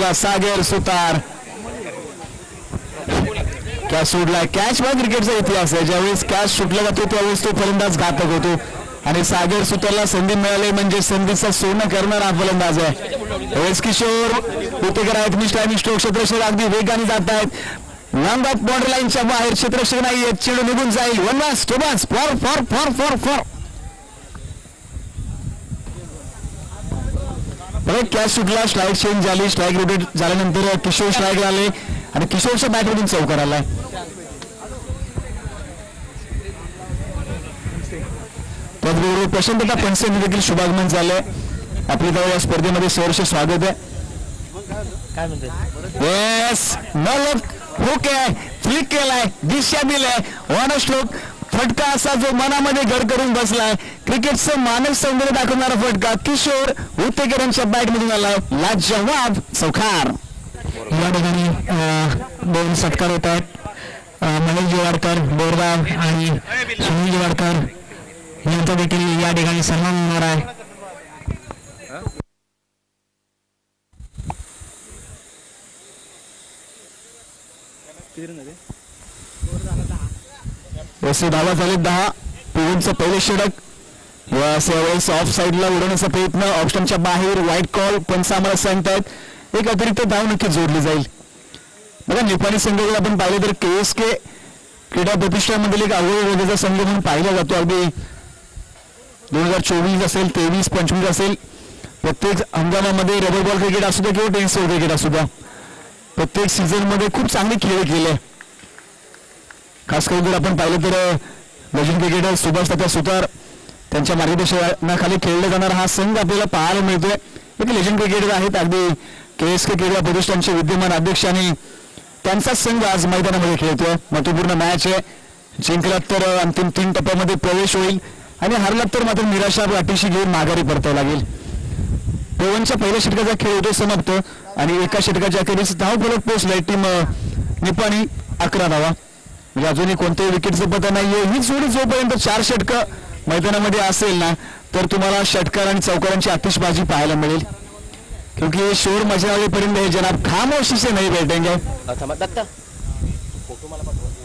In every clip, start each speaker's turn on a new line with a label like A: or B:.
A: बघा सागर सुतार catch सोडलाय. Catch हा क्रिकेटचा इतिहास आहे. ज्यावेळेस कॅच सुटला जातो त्यावेळेस तो फलंदाज घातक होतो आणि सागर सुतारला संधी मिळाली म्हणजे संधीचा सोनं करणारा हा फलंदाज आहे. एस किशोर उतेकर आहेत. मिस्टर स्ट्रोक क्षेत्रक्षक अगदी वेगाने जात आहेत. लॉंग ऑफ बॉर्डर लाईनच्या बाहेर क्षेत्रक्षक नाही. चेंडू निघून जाईल. One bounce two bounce four four four four four catch सुटला. स्ट्राईक चेंज झाली. स्ट्राईक रोटेट झाल्यानंतर किशोर स्ट्राईक आले आणि किशोरच्या बॅटमधून चौकार आलाय. त्याचबरोबर प्रशांतता पंचेंनी देखील शुभागमन झालंय. आपली तर या स्पर्धेमध्ये सहर्ष स्वागत आहे. येस नो लुक हुक आहे. फ्लिक केलाय. दिशा दिलाय. वन स्ट्रोक फटका असा जो मनामध्ये घर करून बसलाय. क्रिकेटचं मानव सौंदर्य दाखवणारा फटका किशोर उतेकर यांच्या बॅटमधून आलाय. लाजवाब चौकार.
B: या ठिकाणी दोन सत्कार होत आहेत. मनीष जिवाडकर बोरगाव आणि सुनील जिवाडकर यांचा देखील या ठिकाणी सन्मान होणार आहे.
A: धावा झाले 10. पिवनचं पहिले षटक. यावेळेस ऑफ साईडला उडवण्याचा प्रयत्न. ऑप्शनच्या बाहेर वाईट कॉल. पंच आम्हाला सांगतायत एक अतिरिक्त धाव नक्की जोडली जाईल. बघा निपाणी संघाला आपण पाहिलं तर KSK क्रीडा प्रतिष्ठानमधील एक अवयव संघ म्हणून पाहिला जातो. अगदी 2024 असेल 23-25 असेल प्रत्येक हंगामामध्ये रबर बॉल क्रिकेट असू द्या किंवा टेनिस क्रिकेट असू द्या प्रत्येक सीझन मध्ये खूप चांगले खेळ केले. खास करून जर आपण पाहिलं तर लेजंड क्रिकेटर सुभाष तात्या सुतार त्यांच्या मार्गदर्शनाखाली खेळला जाणारा हा संघ आपल्याला पाहायला मिळतोय. एक लेजंड क्रिकेटर आहेत. अगदी KSK क्रीडा प्रतिष्ठानचे विद्यमान अध्यक्ष आणि त्यांचा संघ आज मैदानामध्ये खेळतोय. महत्वपूर्ण मॅच आहे. जिंकलात तर अंतिम 3 टप्प्यामध्ये प्रवेश होईल आणि हरलात तर मात्र निराशा वाटीशी घेऊन माघारी परतावं लागेल. पेवनच्या पहिल्या षटकाचा खेळ होतो समाप्त आणि एका षटकाच्या अखेरीस धाव फलक पोहोचलाय. टीम निपाणी 11 धावा. म्हणजे अजूनही कोणत्याही विकेटचं पता नाहीये. ही जोडी जोपर्यंत 4 षटकं मैदानामध्ये असेल ना तर तुम्हाला षटकार आणि चौकारांची आतिषबाजी पाहायला मिळेल. क्योंकि शोर मचानेपर्यंत हे जनाब खामोशी से नहीं बैठेंगे.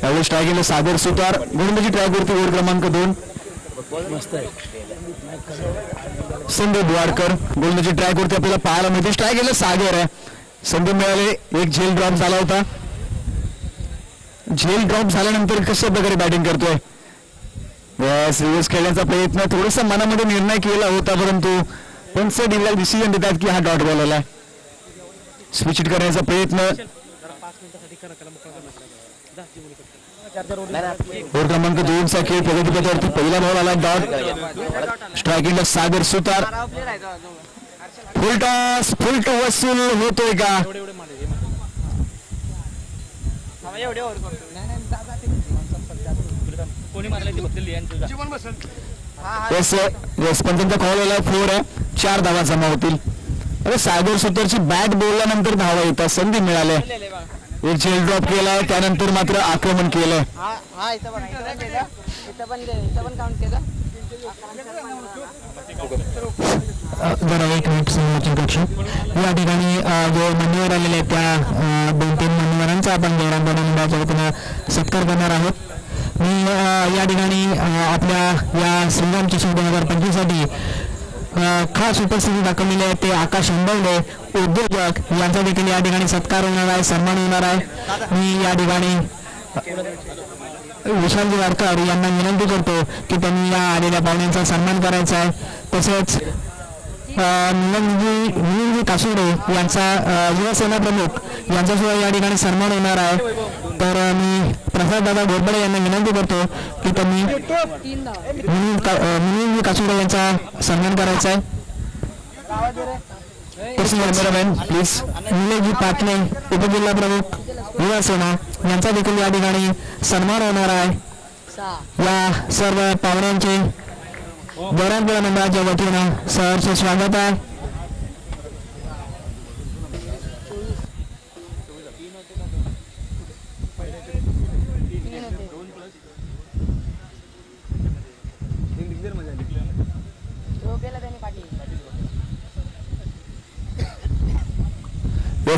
A: यावेळी स्ट्राईक केलं सागर सुतार. गोलंदाजी ट्रॅकवरती ओव्हर क्रमांक 2 संदीप वाडकर. गोलंदाजी ट्रॅकवरती आपल्याला पाहायला मिळते. स्ट्राईक केलं सागर आहे. संधी मिळाले. एक झेल ड्रॉप झाला होता. झेल ड्रॉप झाल्यानंतर कशा प्रकारे बॅटिंग करतोय. रिव्हर्स खेळण्याचा प्रयत्न थोडासा मनामध्ये निर्णय केला होता परंतु पंच डिसिजन देतात की हा डॉट बॉल आलाय. स्विच हिट करण्याचा प्रयत्न. ओव्हर क्रमांक 2 चा खेळ प्रगतीपथावरती पहिला बॉल आला डॉट. स्ट्रायकिंगला Sagar Sutar. Full toss full to वसूल होतोय का. पंचांचा कॉल आला 4 आहे. 4 धावा जमा होतील. अरे सागर सुतारची बॅट बोलल्यानंतर धावा येतात. संधी मिळाली. एक झेल ड्रॉप केलाय त्यानंतर मात्र आक्रमण केलंय.
B: या ठिकाणी जो मान्यवर आलेले आहेत त्या 2-3 मान्यवरांचा आपण गौरव वतीनं सत्कार करणार आहोत. मी या ठिकाणी आपल्या या संग्रामची 2025 साठी खास उपस्थिती दाखवलेली आहे ते आकाश अंबवले उद्योजक यांचा देखील या ठिकाणी सत्कार होणार आहे. सन्मान होणार आहे. मी या ठिकाणी विशाल जिवाडकर यांना विनंती करतो की त्यांनी या आलेल्या पाहुण्यांचा सन्मान करायचा आहे. तसेच मिलिंदजी कासुडे यांचा युवासेना प्रमुख यांचा सुद्धा या ठिकाणी सन्मान होणार आहे. तर मी प्रसाद दादा घोरपडे यांना विनंती करतो की त्यांनी मिलिंदजी कासुडे यांचा सन्मान करायचा आहे. प्लीज निलेशजी पाटले उपजिल्हा प्रमुख युवासेना यांचा देखील या ठिकाणी सन्मान होणार आहे. या सर्व पाहुण्यांचे गौरवपूर्ण मंडळाच्या वतीनं सहर्ष स्वागत आहे.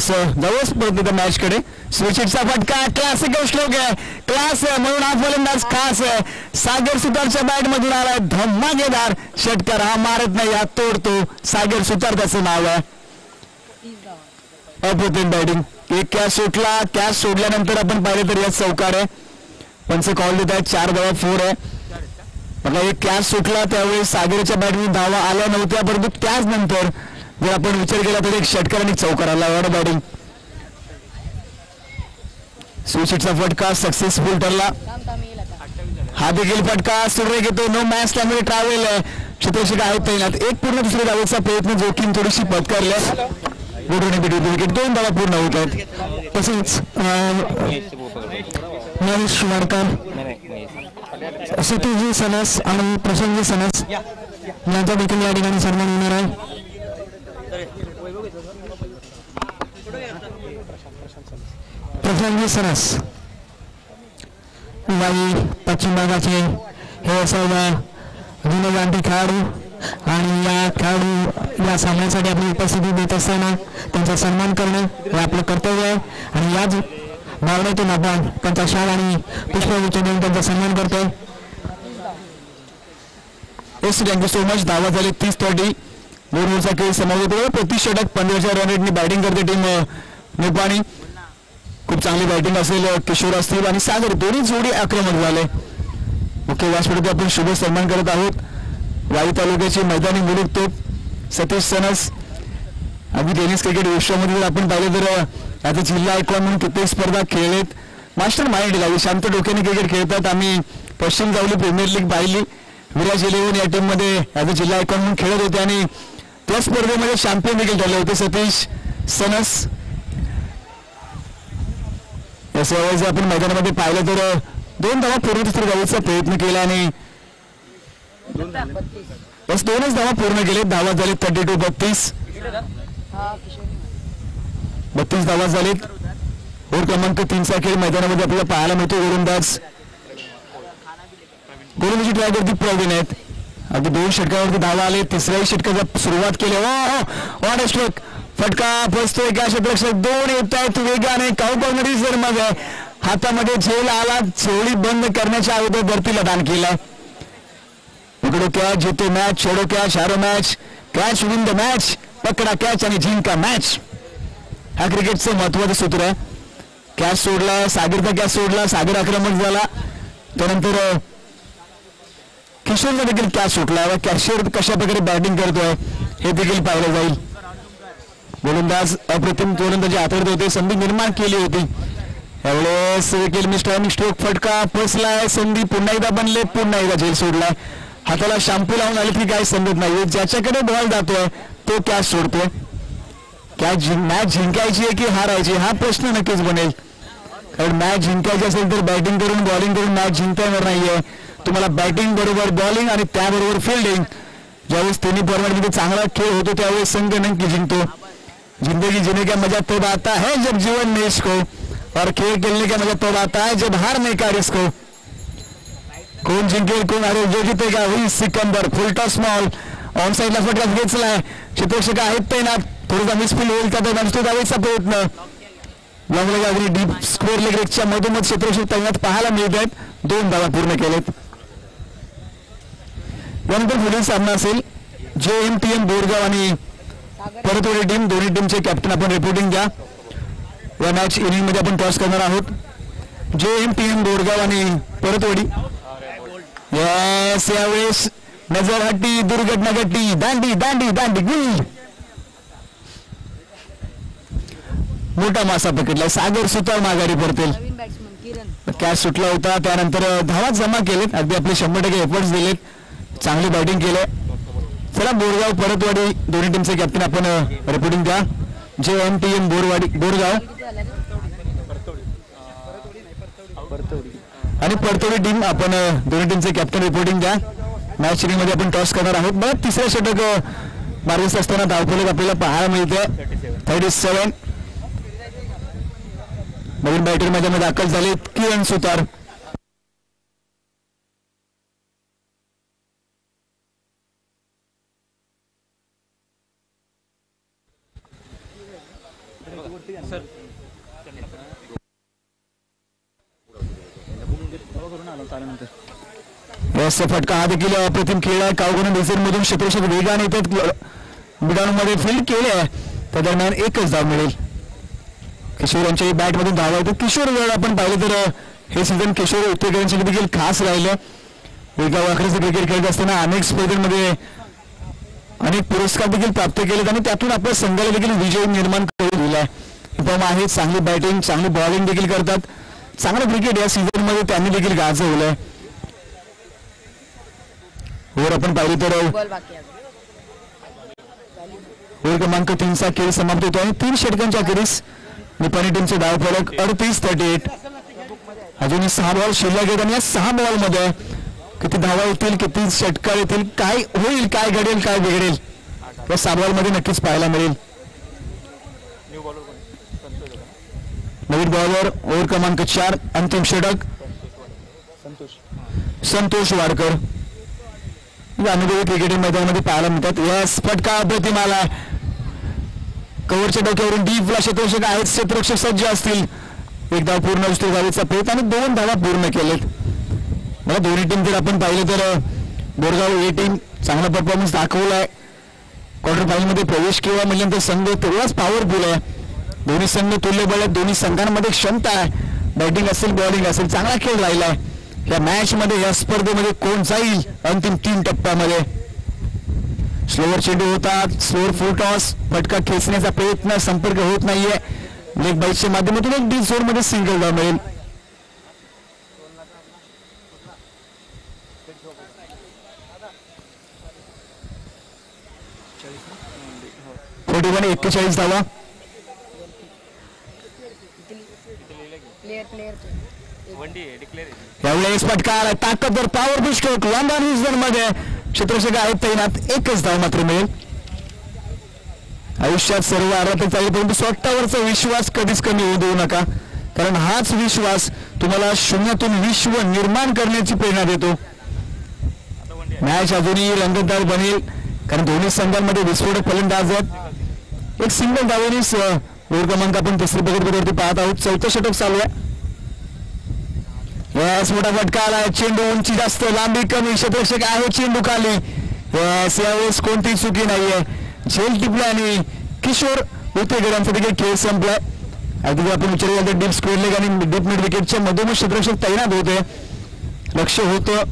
A: जाऊच परत त्या मॅच कडे. स्विचिटचा फटका क्लासिकल स्ट्रोक आहे, क्लास आहे म्हणून हा फलंदाज खास आहे. सागर सुतारच्या बॅट मधून आलाय धमाकेदार षटकार. हा मारत नाही, हा तोडतो. सागर सुतार त्याचं नाव आहे. अप्रतिम बॅटिंग. एक कॅच सुटला, कॅच सोडल्यानंतर आपण पाहिलं तर यात चौकार आहे. पंच कॉल देत आहेत. 4 धावा 4 आहे. मला एक कॅच सुटला त्यावेळी सागरच्या बॅटमधून धावा आल्या नव्हत्या, परंतु त्याच नंतर जर आपण विचार केला तर एक षटकार आणि चौकार आला. एवढं बॅटिंग. स्विचिटचा फटका सक्सेसफुल ठरला. हा देखील फटका सुरेख येतो. नो मॅच त्यामुळे ट्रॅव्हल क्षेत्ररक्षक आहेत तैनात. एक पूर्ण दुसऱ्या धावेचा प्रयत्न जोखीम थोडीशी पत्करल्या. विकेट 2 धावा पूर्ण होत आहेत.
B: तसेच महेश शिवाडकर, सतीशजी सनस आणि प्रशांतजी सनस यांचा देखील या ठिकाणी सन्मान होणार आहे. प्रशांतजी सनस यावेळी पश्चिम भागाचे हे सर्व जुने जाणते खेळाडू आणि या खेळाडू या सामन्यासाठी आपली उपस्थिती देत असताना त्यांचा सन्मान करणं हे आपलं कर्तव्य आहे. आणि याच भावनेतून आपण त्यांचा शाल आणि पुष्पगुच्छ देऊन त्यांचा सन्मान करतोय.
A: Thank you so much. धावा झाले 30-30. 2 ओव्हरचा खेळ समाप्त होतो. प्रति षटक 15च्या रन रेटनी बॅटिंग करते टीम नेपाळी. खूप चांगली बॅटिंग असेल. किशोर असतील आणि सागर दोन्ही जोडी आक्रमक झाले. मुख्य व्यासपीठावर आपण शुभ सन्मान करत आहोत. वाई तालुक्याची मैदानी मुलूक तोप सतीश सनस. अगदी टेनिस क्रिकेट विश्वामध्ये आपण पाहिलं तर आता जिल्हा आयकॉन म्हणून कित्येक स्पर्धा खेळलेत. मास्टर माइंड शांत डोक्याने क्रिकेट खेळतात. आम्ही पश्चिम जावली प्रीमियर लीग पाहिली. विराज 11 या टीम मध्ये ॲज अ जिल्हा आयकॉन म्हणून खेळत होते आणि त्या स्पर्धेमध्ये चॅम्पियन देखील ठरले होते सतीश सनस. यावेळेस आपण मैदानामध्ये पाहिलं तर 2 धावा पूर्ण दुसऱ्या धावेचा प्रयत्न केला आणि बस 2च धावा पूर्ण केले. धावा झाले 32-32. 32 धावा झालेत. ओव्हर क्रमांक 3चा खेळ मैदानामध्ये आपल्याला पाहायला मिळतो. गोलंदाज ट्राय करती प्रवीण आहेत. अगदी 2 षटकावरती धावा आले. 3ऱ्या षटकाचा सुरुवात केली. ऑन स्ट्रोक फटका बसतोय. क्या क्षेत्ररक्षक 2 येत आहेत वेगाने. काउंटरमध्ये जर मग हातामध्ये झेल आला. झोळी बंद करण्याच्या अगोदर वरतीला दान केलाय. पकडो कॅच, जीतो मॅच, छोडो कॅच, हारो match, catch win the match, पकडा कॅच आणि जिंका मॅच. हा क्रिकेटचं महत्वाचं सूत्र आहे. कॅच सोडला, सागरचा कॅच सोडला, सागर आक्रमक झाला. त्यानंतर किशोरचा देखील कॅच सुटला. कॅशियर कशा प्रकारे बॅटिंग करतोय हे देखील पाहिलं जाईल. गोलंदाज अप्रतिम गोलंदाजी हाताळत होते. संधी निर्माण केली होती. यावेळेस देखील मिस्टर स्ट्रोक फटका फसलाय. संधी पुन्हा एकदा बनले. पुन्हा एकदा झेल सोडलाय. हाताला शॅम्पू लावून आले की काय समजत नाही. ज्याच्याकडे बॉल जातोय तो कॅच सोडतोय. कॅच मॅच जिंकायची आहे की हारायची हा प्रश्न नक्कीच बनेल. कारण मॅच जिंकायची असेल तर बॅटिंग करून बॉलिंग करून मॅच जिंकता येणार नाहीये. तुम्हाला बॅटिंग बरोबर बॉलिंग आणि त्याबरोबर फिल्डिंग ज्यावेळेस तिन्ही फॉर्मॅटमध्ये चांगला खेळ होतो त्यावेळेस संघ नक्की जिंकतो. जिंदगी जीने का मजा तब आता है जब जीवन में इसको, और खेळ खेलने का मजा तब आता है जब हारने का रिस्क हो. कोण जिंकेल कोण हारेल जो जितेगा वही सिकंदर. फुल टॉस मॉल ऑन साईडला फटका घेतलाय. क्षेत्ररक्षक आहेत तैनात. थोडासा मिसफील होईल का तर धावेचा प्रयत्न. लॉंग अगदी डीप स्क्वेअर लेग रेकच्या मधोमध क्षेत्ररक्षक तैनात पाहायला मिळत आहेत. 2 धावा पूर्ण केलेत. यानंतर पुढील सामना असेल JMTM बोरगाव आणि परतवाडी टीम. दोन्ही टीमचे कॅप्टन आपण रिपोर्टिंग द्या. या मॅच इनिंग मध्ये आपण टॉस करणार आहोत. JMTM बोरगाव आणि परतवाडी. यावेळेस नजर हट्टी, दुर्घटना घट्टी, दांडी दांडी दांडी गुल. मोठा मासा पकडला. सागर सुतार माघारी परतेल. कॅच सुटला होता. त्यानंतर धावा जमा केलेत. अगदी आपले 100% एफर्ट्स दिलेत. चांगली बॅटिंग केलंय. चला बोरगाव परतवाडी दोन्ही टीमचे कॅप्टन आपण रिपोर्टिंग द्या. JMTM बोरगाव आणि परतवाडी टीम आपण दोन्ही टीमचे कॅप्टन रिपोर्टिंग द्या. मॅच सिरीज मध्ये आपण टॉस करणार आहोत. बरं 3रे षटक मार्गस्थ असताना धावफलक आपल्याला पाहायला मिळते. 37. नवीन बॅटर मध्ये दाखल झाले किरण सुतार. फटका हा देखील अप्रतिम खेळ आहे. कावगुण डिझेल मधून क्षेत्ररक्षक वेगाने येतात, मिडानमध्ये फील्ड केले आहे, त्या दरम्यान एकच धाव मिळेल. किशोर यांच्या बॅट मधून धावा येतात. किशोर वेळ आपण पाहिलं तर हे सीझन किशोर उत्तेजनासाठी देखील खास राहिलं. वेगा वाखरेचं क्रिकेट खेळत असताना अनेक स्पर्धेमध्ये अनेक पुरस्कार देखील प्राप्त केलेत आणि त्यातून आपल्या संघाला देखील विजय निर्माण करून दिलाय. आहे चांगली बॅटिंग चांगली बॉलिंग देखील करतात. चांगलं क्रिकेट या सीझन मध्ये त्यांनी देखील गाजवलंय. वर आपण पाहिली तर ओव्हर क्रमांक 3चा खेळ समाप्त होतो आहे. 3 षटकांच्या अखेरीस निपाणी टीमचे धाव फलक 38-38. अजूनही 6 बॉल शिल्लक आहेत आणि या 6 बॉल मध्ये किती धावा येतील, किती षटकार येतील, काय होईल, काय घडेल, काय बिघडेल या 6 बॉल मध्ये नक्कीच पाहायला मिळेल. नवीन बॉलर ओव्हर क्रमांक 4 अंतिम षटक संतोष वाडकर. अनुभवी क्रिकेट मैदानामध्ये पाहायला मिळतात. यस फटका अप्रतिम आला. कव्हरच्या डोक्यावरून डीपला क्षेत्ररक्षक आहेत, क्षेत्ररक्षक सज्ज असतील. एक धाव पूर्ण असतो गावीचा प्रयत्न आणि 2 धावा पूर्ण केलेत. मला दोन्ही टीम जर आपण पाहिलं तर बोरगाव ए टीम चांगला परफॉर्मन्स दाखवलाय. क्वार्टर फायनल मध्ये प्रवेश केला म्हणजे संघ तेवढाच पॉवरफुल आहे. दोन्ही संघ तुल्यबळ आहेत. दोन्ही संघांमध्ये क्षमता आहे. बॅटिंग असेल बॉलिंग असेल चांगला खेळ राहिलाय. या मॅच मध्ये या स्पर्धेमध्ये कोण जाईल अंतिम 3 टप्प्यामध्ये. स्लोवर चेंडू होतात, स्लोअर फुल टॉस, फटका खेचण्याचा प्रयत्न, संपर्क होत नाहीये. लेग बाईटच्या माध्यमातून एक डीप झोन मध्ये सिंगल धाव मिळेल. 41 धावा. यावेळेस फटका आला. ताकदवर पॉवरफुल स्ट्रोक लांब मध्ये क्षेत्ररक्षक आहेत तैनात. एकच धाव मात्र मिळेल. आयुष्यात सर्व आराध चालेल परंतु स्वतःवरचा विश्वास कधीच कमी होऊ देऊ नका, कारण हाच विश्वास तुम्हाला शून्यातून विश्व निर्माण करण्याची प्रेरणा देतो. मॅच अजूनही रंगतदार बनेल कारण दोन्ही संघांमध्ये विस्फोटक फलंदाज आहेत. एक सिंगल धावेनेच ओव्हर क्रमांक आपण 3री बघत पाहत आहोत. 4थं षटक चालू आहे. यस मोठा फटका आला. चेंडू उंची जास्त, लांबी कमी, क्षेत्ररक्षक आहे चेंडू खाली. यस यावेळेस कोणतीही चुकी नाहीये. झेल टिपला आणि किशोर उतेकर यांचा देखील खेळ संपलाय. अगदी आपण विचार केला तर डीप स्क्वेअर लेग आणि डीप मिड विकेटच्या मधोमध क्षेत्ररक्षक तैनात होते. लक्ष होतं.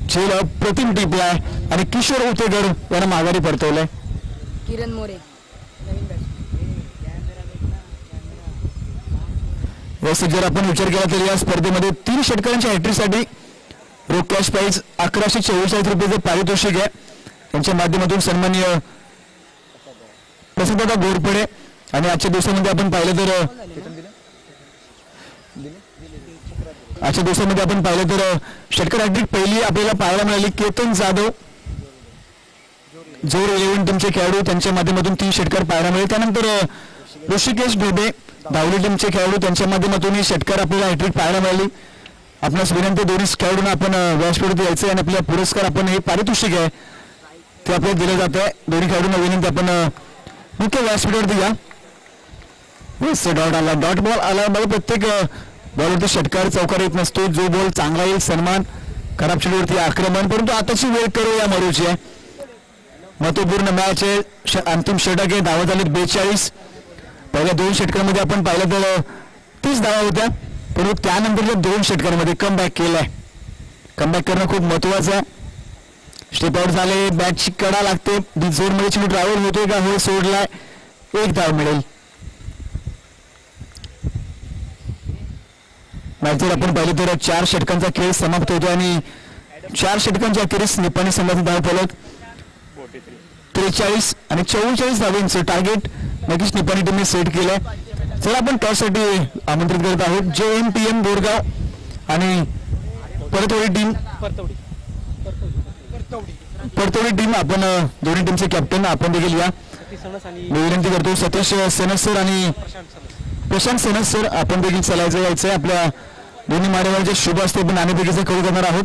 A: झेल अप्रतिम टिपलाय आणि किशोर उतेकर यांना माघारी परतवलंय.
C: किरण मोरे
A: जर आपण विचार केला तर या स्पर्धेमध्ये 3 षटकांच्या हॅट्रिकसाठी रोख कॅश प्राइज 1144 रुपयाचे पारितोषिक आहे. त्यांच्या माध्यमातून सन्माननीय प्रसाददादा घोरपडे आणि आजच्या दिवसामध्ये आपण पाहिलं तर षटकार हॅट्रिक पहिली आपल्याला पाहायला मिळाली. केतन जाधव जोर 11 टीमचे खेळाडू त्यांच्या माध्यमातून 3 षटकार पाहायला मिळाले. त्यानंतर ऋषिकेश ढोबे धावली टीमचे खेळाडू त्यांच्या माध्यमातून ही षटकार आपल्याला हॅट्रिक पाहायला मिळाली. आपणास विनंती दोन्ही खेळाडूंना आपण व्यासपीठावर यायचं आणि आपल्या पुरस्कार आपण हे पारितोषिक आहे ते आपल्याला दिलं जात आहे. दोन्ही खेळाडूंना विनंती आपण मुख्य व्यासपीठावरती या. डॉट आला, डॉट बॉल आला. मला प्रत्येक बॉलवरती षटकार चौकार येत नसतो. जो बॉल चांगला येईल सन्मान, खराब चेंडूवरती आक्रमण. परंतु आताची वेळ करू या मरूची आहे. महत्वपूर्ण मॅच आहे. अंतिम षटक आहे. धावा झालीत 42. पहिल्या 2 षटकांमध्ये आपण पाहिलं तर 30 धावा होत्या, परंतु त्यानंतरच्या 2 षटकांमध्ये कमबॅक केलाय. कमबॅक करणं खूप महत्वाचं आहे. स्टेप आउट झाले, बॅटची कडा लागते, झोन मध्ये चेंडू ट्रॅव्हल होतोय का, हो सोडलाय, 1 धाव मिळेल. मॅच जर आपण पाहिलं तर 4 षटकांचा खेळ समाप्त होतो आणि 4 षटकांच्या अखेरीस निपाणी संघाचा धाव फलक 43 आणि 44 धावांचं टार्गेट नक्कीच निपाणी टीमने सेट केलंय. चला आपण टॉससाठी आमंत्रित करत आहोत. JMPM बोरगाव आणि परतवडी टीम. आपण दोन्ही टीमचे कॅप्टन आपण देखील या. मी विनंती करतो सतीश सनस सर आणि प्रशांत सनस सर आपण देखील चालायचं यायचंय. आपल्या दोन्ही मारेवारचे शुभ असते आपण नाणेफेकीचे करू करणार आहोत.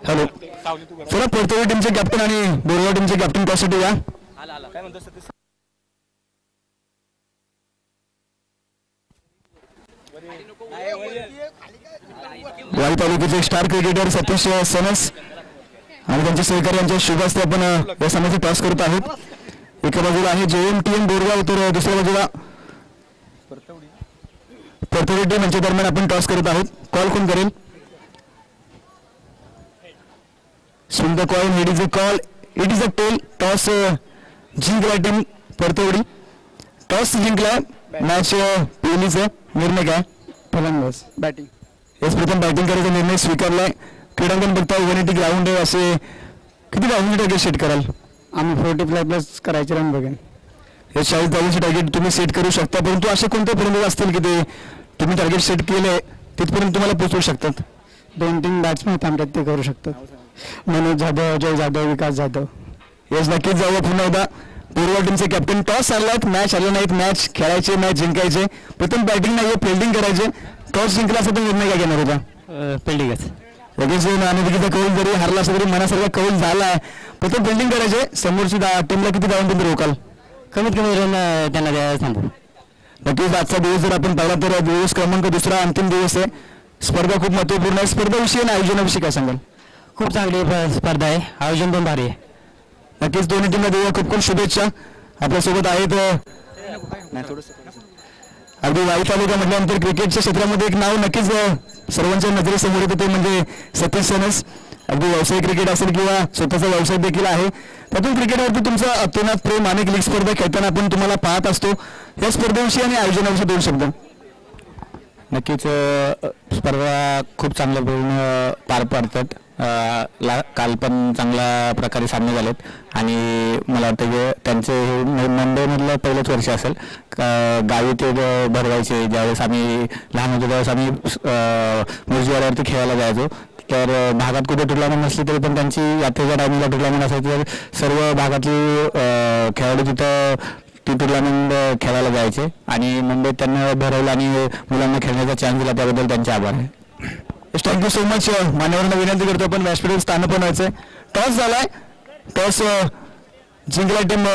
A: हॅलो चला परतोडी टीमचे कॅप्टन आणि बोरगाव टीमचे कॅप्टन त्यासाठी या. वाई तालुक्याचे स्टार क्रिकेटर सतीश सनस आणि त्यांचे सहकारी यांच्या शुभास्ते आपण या सामन्याचे टॉस करत आहोत. एका बाजूला आहे JMTM बोरगाव तर दुसऱ्या बाजूला परतोडी टीम यांच्या दरम्यान आपण टॉस करत आहोत. कॉल कोण करेल? Swing the coin. It is a call. It is a tail. Toss जिंकला टीम परतोडी. टॉस जिंकला. मॅच पहिलीचा निर्णय काय?
B: फलंदाज बॅटिंग.
A: याच प्रथम बॅटिंग करायचा निर्णय स्वीकारलाय. क्रीडांगण बघता 180 ग्राउंड आहे. असे किती धावांचे टार्गेट सेट कराल?
B: आम्ही 45+ करायचे रन बघेन.
A: हे 40 धावांचे टार्गेट तुम्ही सेट करू शकता, परंतु असे कोणते फलंदाज असतील की ते तुम्ही टार्गेट सेट केले तिथपर्यंत तुम्हाला पोहोचवू शकतात?
B: 2-3 बॅट्समॅन थांबतात ते करू शकतात. मनोज जाधव, अजय जाधव, विकास जाधव.
A: यस नक्कीच जाऊया पुन्हा एकदा. बोरगाव टीमचे कॅप्टन. टॉस आलात, मॅच आले नाहीत. मॅच खेळायचे, मॅच जिंकायचे. प्रथम बॅटिंग नाही फिल्डिंग करायचे. टॉस जिंकला असं निर्णय काय घेणार होता?
B: फिल्डिंगच.
A: लगेच अनेकीचा कौल जरी हरला असं तरी मनासारखा कौल झाला आहे. प्रथम फिल्डिंग करायचे. समोरची टीमला किती धावून तुम्ही रोकाल?
B: कमीत कमी रन त्यांना द्यायला थांबू.
A: नक्कीच आजचा दिवस जर आपण पाहिला तर दिवस क्रमांक दुसरा अंतिम दिवस आहे. स्पर्धा खूप महत्त्वपूर्ण आहे. स्पर्धेविषयी आणि आयोजनाविषयी काय सांगाल?
B: खूप चांगली स्पर्धा आहे. आयोजन पण भारी आहे.
A: नक्कीच दोन्ही टीमला देऊया खूप खूप शुभेच्छा. आपल्यासोबत आहेत अगदी वाई तालुका म्हटल्यानंतर क्रिकेटच्या क्षेत्रामध्ये एक नाव नक्कीच सर्वांच्या नजरेसमोर येतं, ते म्हणजे सतीश सनस. अगदी व्यावसायिक क्रिकेट असेल किंवा स्वतःचा व्यवसाय देखील आहे. त्यातून क्रिकेटवरती तुमचं अतोनात प्रेम. अनेक लीग स्पर्धा खेळताना आपण तुम्हाला पाहत असतो. या स्पर्धेविषयी आणि आयोजनाविषयी 2 शब्द.
C: नक्कीच स्पर्धा खूप चांगल्या पार पडतात. काल पण चांगल्या प्रकारे सामने झालेत आणि मला वाटतं की त्यांचे हे मुंबईमधलं पहिलंच वर्ष असेल. गावी ते भरवायचे. ज्यावेळेस आम्ही लहान होतो त्यावेळेस आम्ही मुरजीवाड्यावरती खेळायला जायचो. तर भागात कुठे टुर्नामेंट नसली तरी पण त्यांची यात्रेच्या टायमिंगला टुर्नामेंट असायची. तर सर्व भागातली खेळाडू तिथं ती टुर्नामेंट खेळायला जायचे आणि मुंबईत त्यांना भरवलं आणि मुलांना खेळण्याचा चान्स दिला, त्याबद्दल त्यांचे आभार आहे.
A: Thank you so much. मान्यवरांना विनंती करतो आपण व्यासपीठावर स्थान पण व्हायचंय. टॉस झालाय. टॉस जिंकला टीम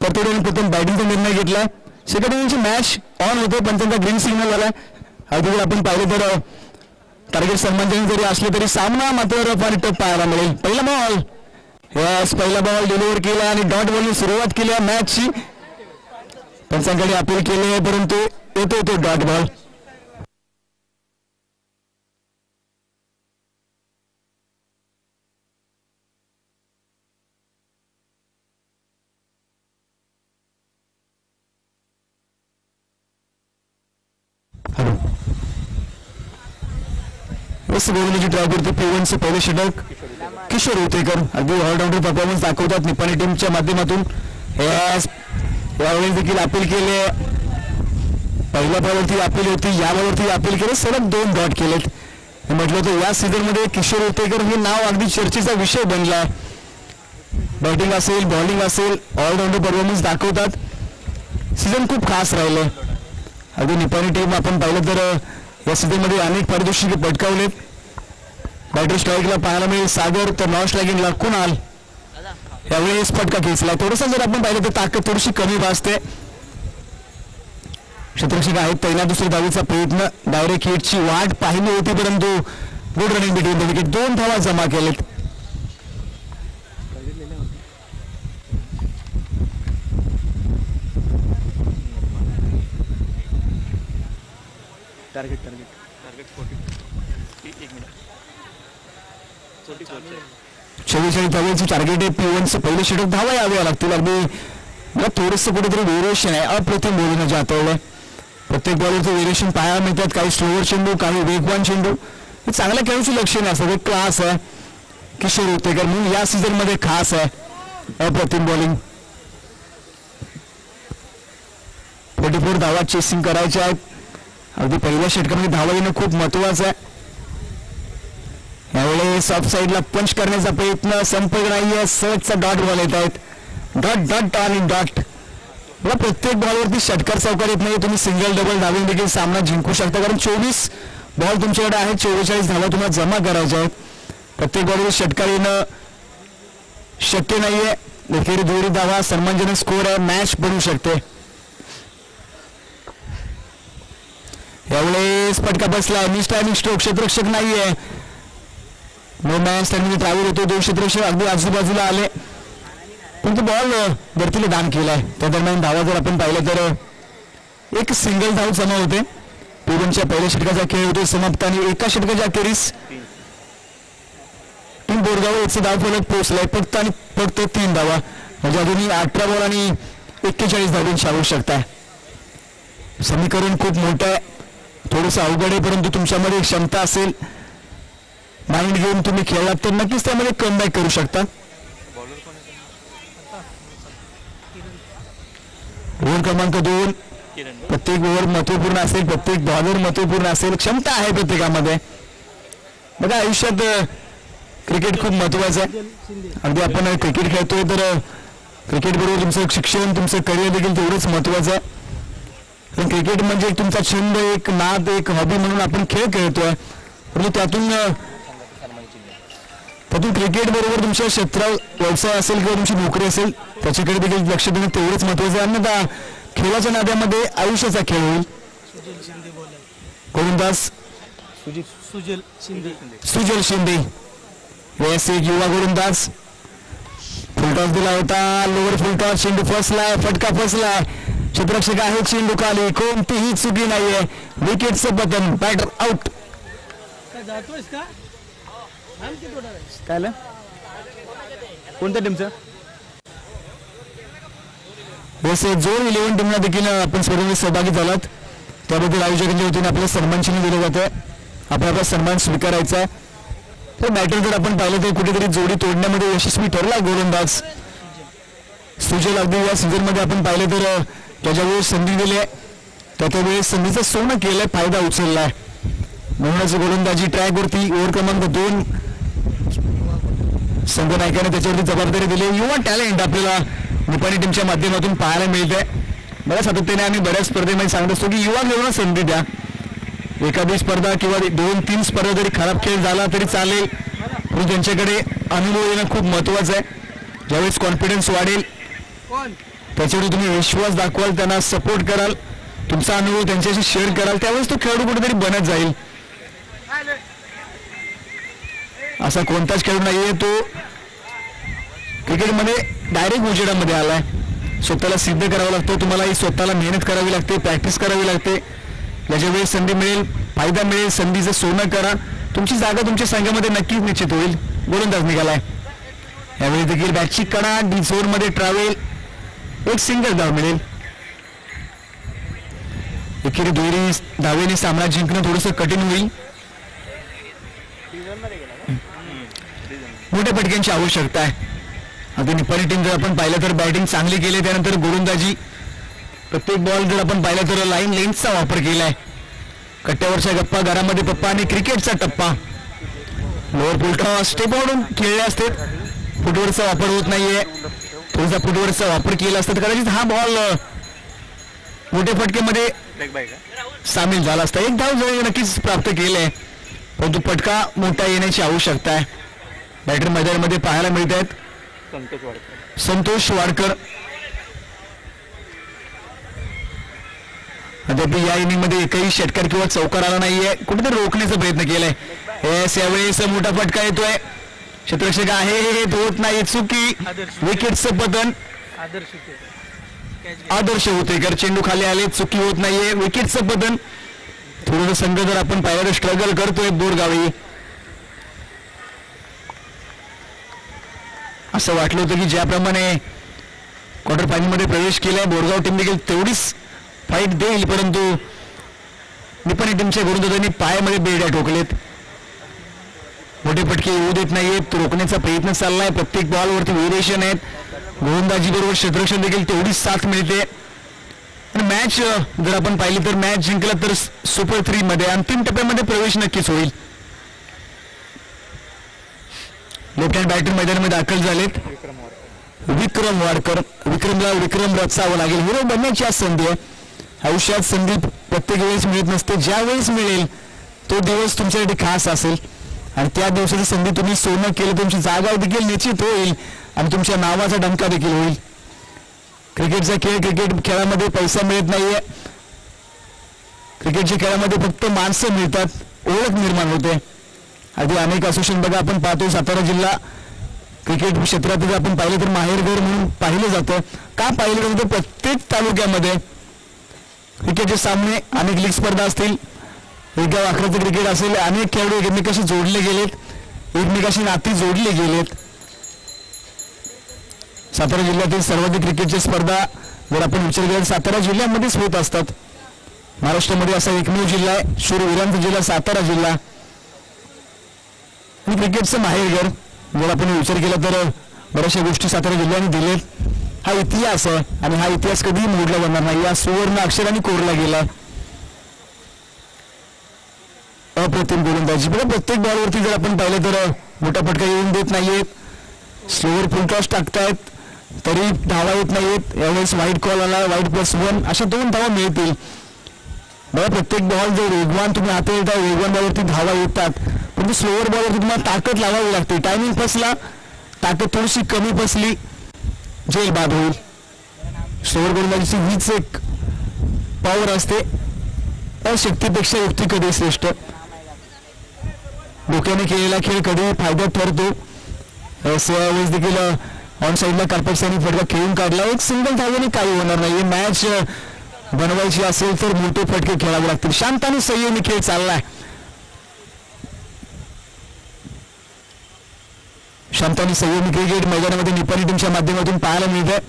A: परतोडीने प्रथम बॅटिंगचा निर्णय घेतलाय. सेकंड इनिंगची मॅच ऑन होते पण त्यांचा ग्रीन सिग्नल झालाय. अगदी जर आपण पाहिलं तर टार्गेट सन्मानजनक जरी असले तरी सामना मात्र रफ आणि टफ पाहायला मिळेल. पहिला बॉल. यस पहिला बॉल डिलिव्हर केला आणि डॉट बॉलने सुरुवात केली आहे मॅचची. पंचांकडे अपील केले परंतु येतो तो डॉट बॉल. गोवलीची ट्रॉफीवरती P1चे पहिले षटक किशोर उतेकर. अगदी ऑलराऊंडर परफॉर्मन्स दाखवतात निपाणी टीमच्या माध्यमातून. यावेळी देखील अपील केले. पहिल्या बॉलवरती अपील होती, या बॉलवरती अपील केले. सलग 2 डॉट केलेत. म्हटलं तर या सीझनमध्ये किशोर उतेकर हे नाव अगदी चर्चेचा विषय बनला. बॅटिंग असेल, बॉलिंग असेल, ऑलराऊंडर परफॉर्मन्स दाखवतात. सीझन खूप खास राहिले. अगदी निपाणी टीम आपण पाहिलं तर या सीझनमध्ये अनेक पारितोषिके पटकावलेत. बॅटर स्ट्राईकला पाहायला मिळेल सागर, तर नॉन स्ट्रायकिंगला कुणाल. यावेळेस फटका खेचला. थोडंसं जर आपण पाहिलं तर ताकद थोडीशी कमी भासते. क्षेत्ररक्षक आहेत तैनात. दुसऱ्या धावेचा प्रयत्न. डायरेक्ट हिटची वाट पाहिली होती परंतु good running between the wicket. 2 धावा जमा केलेत.
C: टार्गेट
A: 44 धावांची टार्गेट आहे. P1चं पहिलं षटक. धावा याव्या लागतील. अगदी मला थोडंसं कुठेतरी व्हेरिएशन आहे. अप्रतिम बोलीनं जातवलंय. प्रत्येक बॉलरचं व्हेरिएशन पाहायला मिळतात. काही स्लोवर चेंडू, काही वेगवान चेंडू. हे चांगल्या खेळाडूचं लक्षण असतं. एक क्लास आहे किशोर उतेकर म्हणून या सीझन मध्ये खास आहे. अप्रतिम बॉलिंग. 44 धावा चेसिंग करायच्या आहेत. अगदी पहिल्या षटकामध्ये धावा येणं खूप महत्वाचं आहे. यावेळेस ऑफ साईडला पंच करण्याचा प्रयत्न. संपर्क नाहीये. सहजचा डॉट बॉल येत आहेत. डॉट डॉट आणि डॉट. मला प्रत्येक बॉलवरती षटकार चौकार येत नाही. तुम्ही सिंगल डबल धावून देखील सामना जिंकू शकता कारण 24 बॉल तुमच्याकडे आहेत. 44 धावा तुम्हाला जमा करायच्या आहेत. प्रत्येक बॉलवर षटकार येणं शक्य नाहीये. एकेरी दुहेरी धावा सन्मानजनक स्कोर आहे, मॅच बनू शकते. यावेळेस फटका बसलाय, मिस्टायमिंग स्ट्रोक, क्षेत्ररक्षक नाहीये. नो मॅच त्यांनी ट्रॅव्हल होतो, 2 क्षेत्ररक्षक अगदी आजूबाजूला आले पण तो बॉल वरतीला दान केलाय. त्या दरम्यान धावा जर आपण पाहिलं तर एक सिंगल धाव जमा होते. पूर्वीच्या पहिल्या षटकाचा खेळ होतो समाप्त आणि एका षटकाच्या अखेरीस टीम बोरगाव याचे धाव फलक पोहोचलाय फक्त आणि फक्त 3 धावा. म्हणजे अजूनही 18 बॉल आणि 41 धावांची आवश्यकता आहे. समीकरण खूप मोठं आहे, थोडंसं अवघड आहे, परंतु तुमच्यामध्ये क्षमता असेल, माइंड घेऊन तुम्ही खेळलात तर नक्कीच त्यामध्ये कमबॅक करू शकता. ओव्हर क्रमांक 2, प्रत्येक ओव्हर महत्वपूर्ण असेल, प्रत्येक बॉलर महत्वपूर्ण असेल, क्षमता आहे प्रत्येकामध्ये. बघा आयुष्यात क्रिकेट खूप महत्वाचं आहे. अगदी आपण क्रिकेट खेळतोय तर क्रिकेट बरोबर तुमचं शिक्षण, तुमचं करिअर देखील तेवढंच महत्वाचं आहे. पण क्रिकेट म्हणजे तुमचा छंद, एक नाद, एक हॉबी म्हणून आपण खेळ खेळतोय, परंतु त्यातून क्रिकेट बरोबर तुमच्या क्षेत्रात व्यवसाय असेल किंवा तुमची नोकरी असेल त्याच्याकडे देखील लक्ष देणं तेवढंच महत्वाचं आहे. अन्यथा खेळाच्या नाद्यामध्ये आयुष्याचा खेळ होईल. गोलंदाज सुजल शिंदे वेळेस एक युवा गोलंदाज, फुलटॉस दिला होता, लोअर फुलटॉस, चेंडू फसलाय, फटका फसलाय, क्षेत्ररक्षक आहे, चेंडू खाली, कोणतीही चुकी नाहीये, विकेटचं पतन, बॅटर आउट.
C: काय कोणत्या टीमचं?
A: जोर 11 टीमला देखील आपण स्पर्धेमध्ये सहभागी झालात त्याबद्दल आयोजकांच्या वतीने आपल्याला सन्मानचिन्ह दिलं जातं. आपला सन्मान स्वीकारायचा आहे. तर बॅटर जर आपण पाहिलं तर कुठेतरी जोडी तोडण्यामध्ये यशस्वी ठरला गोलंदाज सुजल. अगदी या सीझनमध्ये आपण पाहिलं तर त्याच्या वेळेस संधी दिली आहे, त्या वेळेस संधीचं सोनं केलंय, फायदा उचललाय. म्हणूनच गोलंदाजी ट्रॅकवरती ओव्हर क्रमांक 2 संघ नायकाने त्याच्यावरती जबाबदारी दिली. युवा टॅलेंट आपल्याला निपाणी टीमच्या माध्यमातून पाहायला मिळतंय. बऱ्याच सातत्याने आम्ही बऱ्याच स्पर्धेमध्ये सांगत असतो की युवा खेळून संधी द्या. एखादी स्पर्धा किंवा 2-3 स्पर्धा जरी खराब खेळ झाला तरी चालेल, पण त्यांच्याकडे अनुभव येणं खूप महत्वाचं आहे. ज्यावेळेस कॉन्फिडन्स वाढेल त्याच्यावर तुम्ही विश्वास दाखवाल, त्यांना सपोर्ट कराल, तुमचा अनुभव त्यांच्याशी शेअर कराल, त्यावेळेस तो खेळाडू कुठेतरी बनत जाईल. असा कोणताच खेळाडू नाहीये तो क्रिकेटमध्ये डायरेक्ट उजेडामध्ये आलाय. स्वतःला सिद्ध करावं लागतं, तुम्हाला स्वतःला मेहनत करावी लागते, प्रॅक्टिस करावी लागते. ज्याच्या वेळेस संधी मिळेल, फायदा मिळेल, संधीचं सोनं करा, तुमची जागा तुमच्या संघामध्ये नक्कीच निश्चित होईल. गोलंदाज निघालाय. यावेळी देखील बॅटची कडा, डी झोनमध्ये ट्रॅव्हल, एक सिंगल धाव मिळेल. एकेरी दुहेरी धावेने सामना जिंकणं थोडंसं कठीण होईल. मोठ्या फटक्यांची आवश्यकता आहे. आता निपाणी टीम जर आपण पाहिलं तर बॅटिंग चांगली केली, त्यानंतर गोलंदाजी प्रत्येक बॉल जर आपण पाहिला तर लाईन लेन्थचा वापर केलाय. कट्ट्यावरच्या गप्पा, घरामध्ये पप्पा आणि क्रिकेटचा टप्पा. लोअर फुलटॉस स्टेप आउट खेळले असते, फुटवर्कचा वापर होत नाहीये. थोडासा फुटवर्कचा वापर केला असता तर कदाचित हा बॉल मोठ्या फटकेमध्ये सामील झाला असता. एक धाव जरी नक्कीच प्राप्त केले, परंतु फटका मोठा येण्याची आवश्यकता आहे. बॅटर मैदानामध्ये पाहायला मिळत आहेत संतोष वाडकर. अद्याप या इनिंगमध्ये एकही षटकार किंवा चौकार आला नाहीये, कुठेतरी रोखण्याचा प्रयत्न केलाय. यावेळेस मोठा फटका येतोय, क्षेत्ररक्षक आहे, हे होत नाही, चुकी, विकेटचं पतन. आदर्श होतेकर चेंडू खाली आले, चुकी होत नाहीये, विकेटचं पतन. थोडं संघ जर आपण पाहिलं तर स्ट्रगल करतोय बोरगावी. असं वाटलं होतं की ज्याप्रमाणे क्वार्टर फायनलमध्ये प्रवेश केलाय बोरगाव टीम देखील तेवढीच फाईट देईल, परंतु निपाणी टीमच्या गोलंदाजांनी पायामध्ये बेड्या ठोकलेत. मोठे फटके येऊ देत नाहीयेत, रोखण्याचा प्रयत्न चाललाय. प्रत्येक बॉलवरती व्हेरिएशन आहेत. गोलंदाजी बरोबर क्षेत्ररक्षण देखील तेवढीच साथ मिळते. मॅच जर आपण पाहिली तर मॅच जिंकला तर सुपर 3 मध्ये अंतिम टप्प्यामध्ये प्रवेश नक्कीच होईल. लेफ्ट हँड बॅटर मैदानामध्ये दाखल झालेत विक्रम वाडकर. विक्रमला विक्रम रचावं लागेल. हिरो बनण्याची आज संधी आहे. आयुष्यात संधी प्रत्येक वेळेस मिळत नसते, ज्या वेळेस मिळेल तो दिवस तुमच्यासाठी खास असेल. आणि त्या दिवसाची संधी तुम्ही सोनं केलं, तुमची जागा देखील निश्चित होईल आणि तुमच्या नावाचा डंका देखील होईल. क्रिकेटचा खेळ, क्रिकेट खेळामध्ये पैसा मिळत नाहीये. क्रिकेटच्या खेळामध्ये फक्त माणसं मिळतात, ओळख निर्माण होते. अगदी अनेक असोसिएशन बघा आपण पाहतो, सातारा जिल्हा क्रिकेट क्षेत्रात आपण पाहिलं तर माहेरघर म्हणून पाहिलं जातं. का पाहिलं जातं? प्रत्येक तालुक्यामध्ये क्रिकेटचे सामने, अनेक लीग स्पर्धा असतील, एका अकराचं क्रिकेट असेल, अनेक खेळाडू एकमेकाशी जोडले गेलेत, एकमेकाशी नाती जोडली गेलेत. सातारा जिल्ह्यातील सर्वाधिक क्रिकेटची स्पर्धा जर आपण विचार केला सातारा जिल्ह्यामध्येच होत असतात. महाराष्ट्रामध्ये असा एकमेव जिल्हा आहे, शूरवीरांचा जिल्हा सातारा जिल्हा. आणि क्रिकेटचं माहेरघर जर आपण विचार केला तर बऱ्याचशा गोष्टी सातारा जिल्ह्याने दिलेत. हा इतिहास आहे आणि हा इतिहास कधीही मोडला जाणार नाही, या सुवर्ण अक्षराने कोरला गेला. अप्रतिम गोलंदाजी बघा, प्रत्येक बॉलवरती जर आपण पाहिलं तर मोठा फटका येऊन देत नाहीयेत, स्लोअर फुल टॉस टाकतायत तरी धावा येत नाहीयेत. यावेळेस वाईट कॉल आला, वाईट +1, अशा 2 धावा मिळतील. बघा प्रत्येक बॉल जर वेगवान तुम्ही हाताळता, वेगवान बॉलवरती धावा येतात, परंतु स्लोअर बॉलवरती तुम्हाला ताकद लावावी लागते. टायमिंग फसला, ताकद थोडीशी कमी फसली, जेल बाद होईल. स्लोअर गोलंदाजीची हीच एक पॉवर असते, शक्तीपेक्षा युक्ती कधी श्रेष्ठ. डोक्याने केलेला खेळ कधी फायद्यात ठरतो. यावेळेस देखील ऑन साईडला कार्पेट्सनी फटका खेळून काढला. एक सिंगल धावेने काही होणार नाही. मॅच बनवायची असेल तर मोठे फटके खेळावे लागतील. शांत आणि संयमी खेळ चाललाय. शांत आणि संयमी क्रिकेट मैदानामध्ये निपाणी टीमच्या माध्यमातून पाहायला मिळतंय.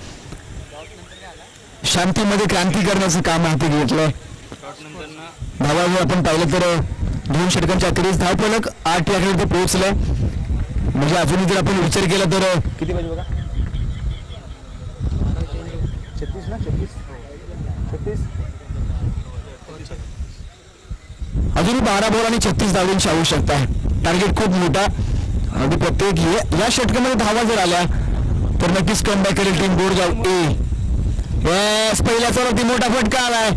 A: शांतीमध्ये क्रांती करण्याचं काम हाती घेतलंय. धावावर आपण पाहिलं तर 2 षटकांच्या अखेरीस धावफलक 8 या खेळात पोहोचलाय. म्हणजे अजूनही जर आपण विचार केला तर किती पाहिजे बघा, 36 ना, 36 अजूनही 12 बॉल आणि 36 धावांची आवश्यकता आहे. टार्गेट खूप मोठा. अगदी प्रत्येक या षटकामध्ये धावा जर आल्या तर नक्कीच कमबॅक करेल टीम बोरगाव ए. पहिल्याच वरती मोठा फटका आलाय,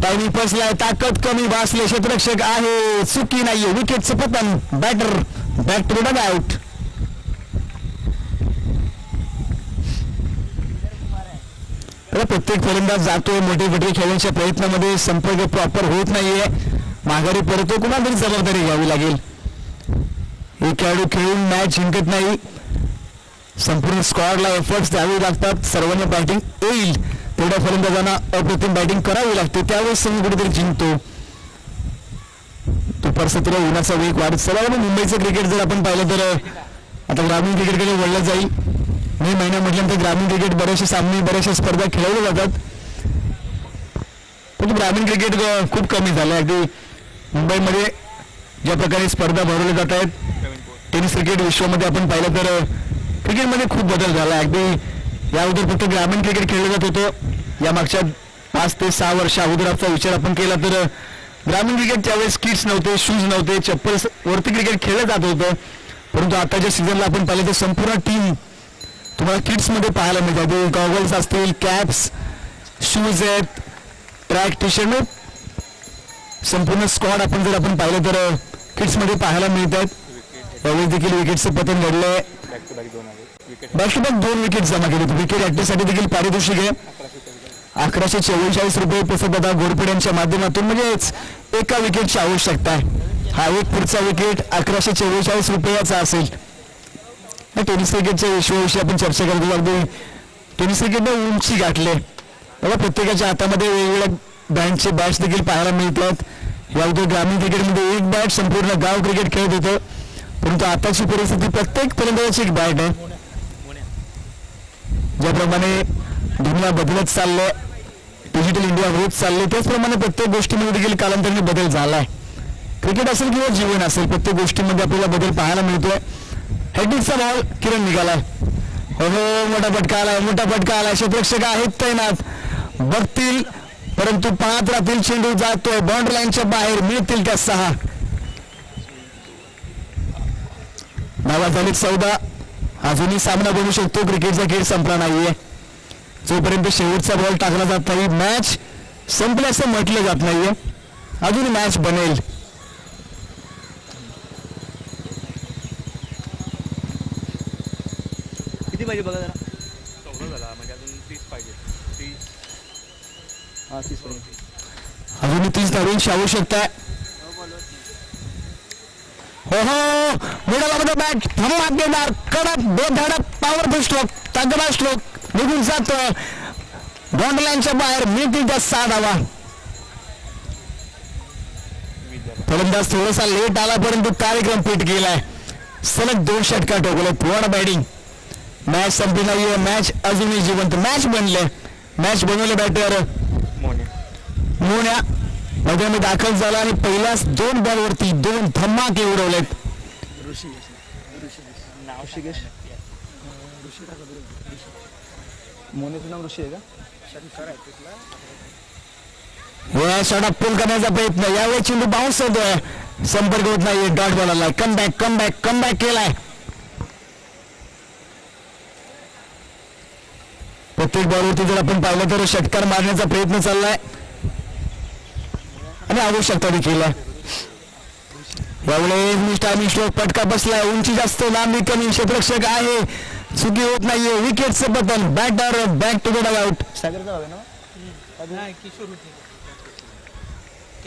A: टायमिंग फसलाय, ताकद कमी भासले, क्षेत्ररक्षक आहे, चुकी नाहीये, विकेटचं पतन, batter back to the out. प्रत्येक फलंदाज जातोय मोठे फटके खेळण्याच्या प्रयत्नामध्ये, संपर्क प्रॉपर होत नाहीये, माघारी परतो, कुणाला तरी जबाबदारी घ्यावी लागेल. एक खेळाडू खेळून मॅच जिंकत नाही, संपूर्ण स्क्वॉडला एफर्ट्स द्यावे लागतात. सर्वांना बॅटिंग येईल तेवढ्या फलंदाजांना अप्रतिम बॅटिंग करावी लागते, त्यावेळेस संघ कुठेतरी जिंकतो. दुपार 17 उन्हाचा वेग वाढत चालला. मुंबईचं क्रिकेट जर आपण पाहिलं तर आता ग्रामीण क्रिकेटकडे वळलं जाईल. मे महिना म्हटल्यानंतर ग्रामीण क्रिकेट बरेचसे सामने, बऱ्याचशा स्पर्धा खेळवल्या जातात, पण ग्रामीण क्रिकेट खूप कमी झालं. अगदी मुंबईमध्ये ज्या प्रकारे स्पर्धा भरवल्या जात आहेत, टेनिस क्रिकेट विश्वामध्ये आपण पाहिलं तर क्रिकेटमध्ये खूप बदल झाला. अगदी या अगोदर फक्त ग्रामीण क्रिकेट खेळलं जात होतं. या मागच्या 5 ते 6 वर्ष अगोदरचा विचार आपण केला तर ग्रामीण क्रिकेट त्यावेळेस किट्स नव्हते, शूज नव्हते, चप्पल वरती क्रिकेट खेळलं जात होतं. परंतु आताच्या सीझनला आपण पाहिलं तर संपूर्ण टीम तुम्हाला किट्समध्ये पाहायला मिळतात. गॉगल्स असतील, कॅप्स, शूज आहेत, ट्रॅक टी शर्ट, संपूर्ण स्क्वॉड आपण जर आपण पाहिलं तर किट्समध्ये पाहायला मिळत आहेत. यावेळेस देखील विकेटचं पतन घडलंय. बॅक टू बॅक 2 विकेट जमा केले. विकेट ऍक्टिव्हसाठी देखील पारितोषिक आहे 1144 रुपये प्रसाददादा घोरपडे यांच्या माध्यमातून, म्हणजेच एका विकेटची आवश्यकता आहे. हा एक पुढचा विकेट 1144 रुपयाचा असेल. टेनिस क्रिकेटच्या विषयाविषयी आपण चर्चा करतो. अगदी टेनिस क्रिकेटने उंची गाठले. बघा प्रत्येकाच्या हातामध्ये वेगवेगळ्या बॅटचे बॅट्स देखील पाहायला मिळतात. या अगोदर ग्रामीण क्रिकेटमध्ये एक बॅट संपूर्ण गाव क्रिकेट खेळत होतं, परंतु आताची परिस्थिती प्रत्येक फलंदाजाची एक बॅट आहे. ज्याप्रमाणे दुनिया बदलत चाललंय, डिजिटल इंडिया होत चालले, त्याचप्रमाणे प्रत्येक गोष्टीमध्ये देखील कालांतराने बदल झालाय. क्रिकेट असेल किंवा जीवन असेल, प्रत्येक गोष्टीमध्ये आपल्याला बदल पाहायला मिळतोय. हेडिंगचा बॉल किरण निघालाय. हो मोठा फटका आलाय, मोठा फटका आलाय. क्षेत्ररक्षक आहेत तैनात, बघतील परंतु पाहत राहतील. चेंडू जातोय बाउंड्री लाईनच्या बाहेर, मिळतील त्या 6 धावा झालीत 14. अजूनही सामना बनू शकतो. क्रिकेटचा खेळ संपला नाहीये. जोपर्यंत शेवटचा बॉल टाकला जात नाही, मॅच संपल्याचं म्हटलं जात नाहीये. अजून मॅच बनेल. पाहिजे बघा जरा.
D: 14 झाला म्हणजे अजून 30 पाहिजे. 30
A: हां 30 पाहिजे. अजून 30 धावांची आवश्यकता आहे. हो हो मिडलमध्ये बॅट धमाकेदार कडक बेधडक पॉवरफुल स्ट्रोक तगडा स्ट्रोक निघून जातो बॉन्डलाईनच्या बाहेर. मिळतील त्या 6 धावा. फलंदाज थोडासा लेट आला परंतु कार्यक्रम पीठ गेलाय. सलग 2 षटकार ठोकले. पूर्ण बॅटिंग. मॅच संपली नाहीये. मॅच अजूनही जिवंत. मॅच बनले. मॅच बनवले बॅटर मोन्या मैदानामध्ये दाखल झाला आणि पहिल्याच 2 बॉलवरती 2 धमाके उडवलेत.
B: मोनेचं नाव ऋषी आहे का?
A: या षटक पूल करण्याचा प्रयत्न. यावेळी चेंडू बाउन्स होतोय. संपर्क होत नाहीये. डॉट बॉलरला कमबॅक केलाय. प्रत्येक बॉलवरती जर आपण पाहिलं तर षटकार मारण्याचा प्रयत्न चाललाय आणि आवश्यकता देखील आहे. यावेळी टायमिंग स्ट्रोक फटका बसलाय. उंची जास्त लांबी कमी. क्षेत्ररक्षक आहे. चुकी होत नाहीये. विकेटचं button. Batter back to the dugout.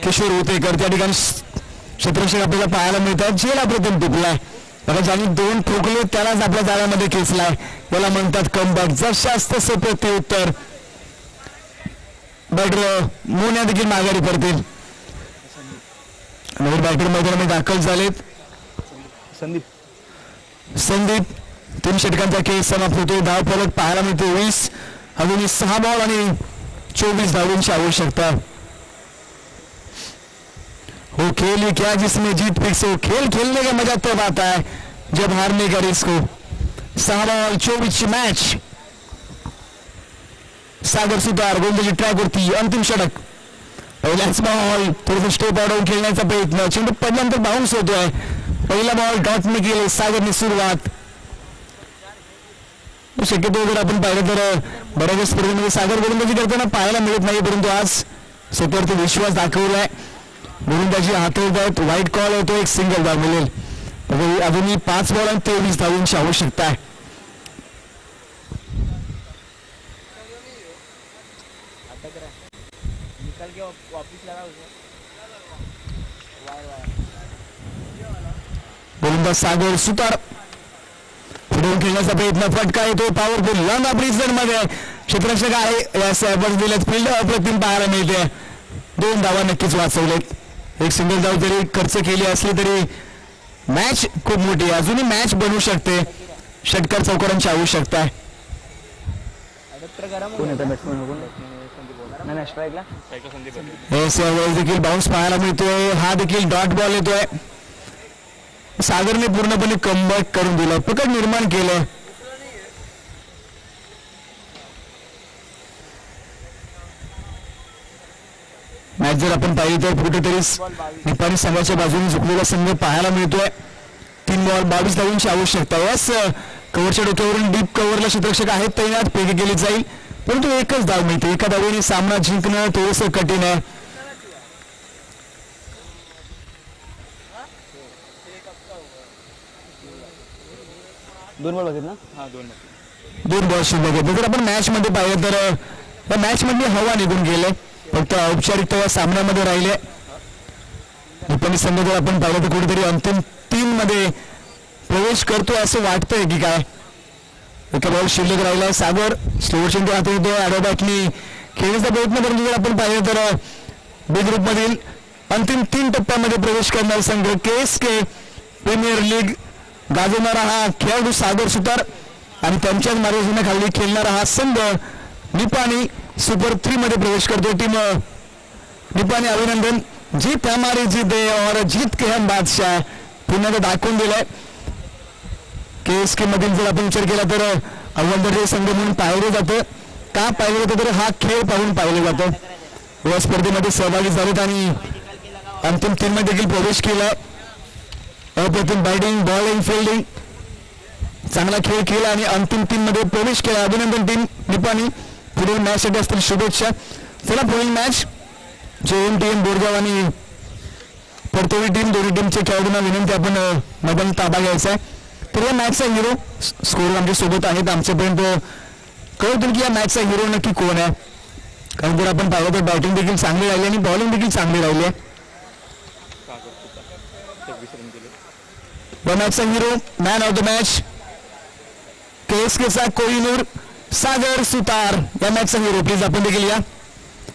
A: Kishor Hotekar त्या ठिकाणी क्षेत्ररक्षक आपल्याला पाहायला मिळतात. जेला प्रथम टिपलाय. ज्यांनी 2 ठोकले त्यालाच आपल्या जाळ्यामध्ये खेचलाय. याला म्हणतात कमबॅक. जशास तसं प्रत्युत्तर. बॅटर मोन्या देखील माघारी पडतील. नवीन बॅटर मैदानामध्ये दाखल झालेत. संदीप 3 षटकांचा खेळ समाप्त होतो. धाव फलक पाहायला मिळतो 20. अजूनही 6 बॉल आणि 24 धावांची आवश्यकता. वो खेल ही क्या जिसमें जीत फिक्स हो. खेल खेलने का मजा तब आता है जब हारने का रिस्क हो. 6 बॉल 24 मॅच. सागर सुतार गोलंदाजी ट्रॅक वरती. अंतिम षटक. पहिलाच बॉल थोडंसं स्टेप आउट खेळण्याचा प्रयत्न. चेंडू पडल्यानंतर बाउन्स होतोय. पहिला बॉल डॉटने केले सागरने सुरुवात. शक्यतो जर आपण पाहिलं तर बऱ्याच स्पर्धेमध्ये सागर गोलंदाजी करताना पाहायला मिळत नाही परंतु आज स्वतःवरती विश्वास दाखवलाय. गोलंदाजी हातवत आहेत. वाईट कॉल होतो. एक सिंगल धाव मिळेल. अजूनही 5 बॉल आणि 23 धावांची आवश्यकता आहे. गोलंदाज सागर सुतार पुढून खेळण्याचा प्रयत्न. फटका येतो. पॉवरफुल लॉंग ऑपरेशन मध्ये क्षेत्ररक्षक आहे. या सॅबर्स दिलेत. फील्ड अप्रतिम पाहायला मिळते. 2 धावा नक्कीच वाचवलेत. एक सिंगल धाव जरी खर्च केली असली तरी मॅच खूप मोठी आहे. अजूनही मॅच बनवू शकते. षटकार चौकारांची आवश्यकता आहे. देखील बाउन्स पाहायला मिळतोय. हा देखील डॉट बॉल येतोय. सागरने पूर्णपणे कमबॅक करून दिलं. पकड निर्माण केलं. मॅच जर आपण पाहिली तर कुठेतरी निपाणी संघाच्या बाजूने झुकलेला संघ पाहायला मिळतोय. 3 बॉल 22 धावांची आवश्यकता. यास कव्हरच्या डोक्यावरून डीप कव्हरला क्षेत्ररक्षक आहेत तैनात. पेगी केली जाईल परंतु एकच धाव मिळते. एका धावेने सामना जिंकणं थोडंसं कठीण आहे.
B: दोन बॉल होते ना.
A: 2 बॉल शिल्लक आहेत. जर आपण मॅच मध्ये पाहिलं तर या मॅच मध्ये हवा निघून गेले. फक्त औपचारिकता या सामन्यामध्ये राहिले. निपाणी संघ जर आपण पाहिलं तर कुठेतरी अंतिम 3 मध्ये प्रवेश करतोय असं वाटतंय की काय. एका बॉल शिल्लक राहिला. सागर स्लोअर चेंडू हाताळतो. ॲडोबॅटनी खेळण्याचा प्रयत्न करून जर आपण पाहिलं तर बी ग्रुप मधील अंतिम 3 टप्प्यामध्ये प्रवेश करणारा संघ KSK प्रीमियर लीग गाजवणारा हा खेळाडू सागर सुतार आणि त्यांच्याच मार्गदर्शनाखाली खेळणारा हा संघ निपाणी सुपर 3 मध्ये प्रवेश करतो. टीम निपाणी अभिनंदन. जीत हमारी जीत है और जीत के हम बादशाह. पुन्हा दाखवून दिलंय. KSK मधील जर आपण विचार केला तर अव्वल दर्जाचे संघ म्हणून पाहिलं जातं. का पाहिलं जातं तर हा खेळ पाहून पाहिलं जातं. या स्पर्धेमध्ये सहभागी झालेत आणि अंतिम 3 मध्ये देखील प्रवेश केलाय. अप्रतिम बॅटिंग बॉलिंग फिल्डिंग चांगला खेळ केला आणि अंतिम 3 मध्ये प्रवेश केला. अभिनंदन टीम निपाणी. पुढील मॅच साठी असतील शुभेच्छा. चला पुढील मॅच JM टीम बोरगाव आणि परतोळी टीम दोन्ही टीमचे खेळाडूंना विनंती आपण मैदान ताबा घ्यायचा आहे. तर या मॅचचा हिरो स्कोर आमच्या सोबत आहेत. आमच्यापर्यंत कळवतील की या मॅचचा हिरो नक्की कोण आहे. कारण जर आपण पाहिलं तर बॅटिंग देखील चांगली राहिली आणि बॉलिंग देखील चांगली राहिली आहे. या मॅचचा hero man of the match KSKचा कोहिनूर सागर सुतार. या मॅचचा हिरो प्लीज आपण देखील या.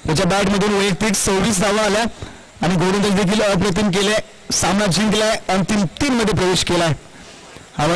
A: त्याच्या बॅटमधून वैयक्तिक 26 धावा आल्या आणि गोलंदाज देखील अप्रतिम केले. सामना जिंकलाय. अंतिम 3 मध्ये प्रवेश केलाय.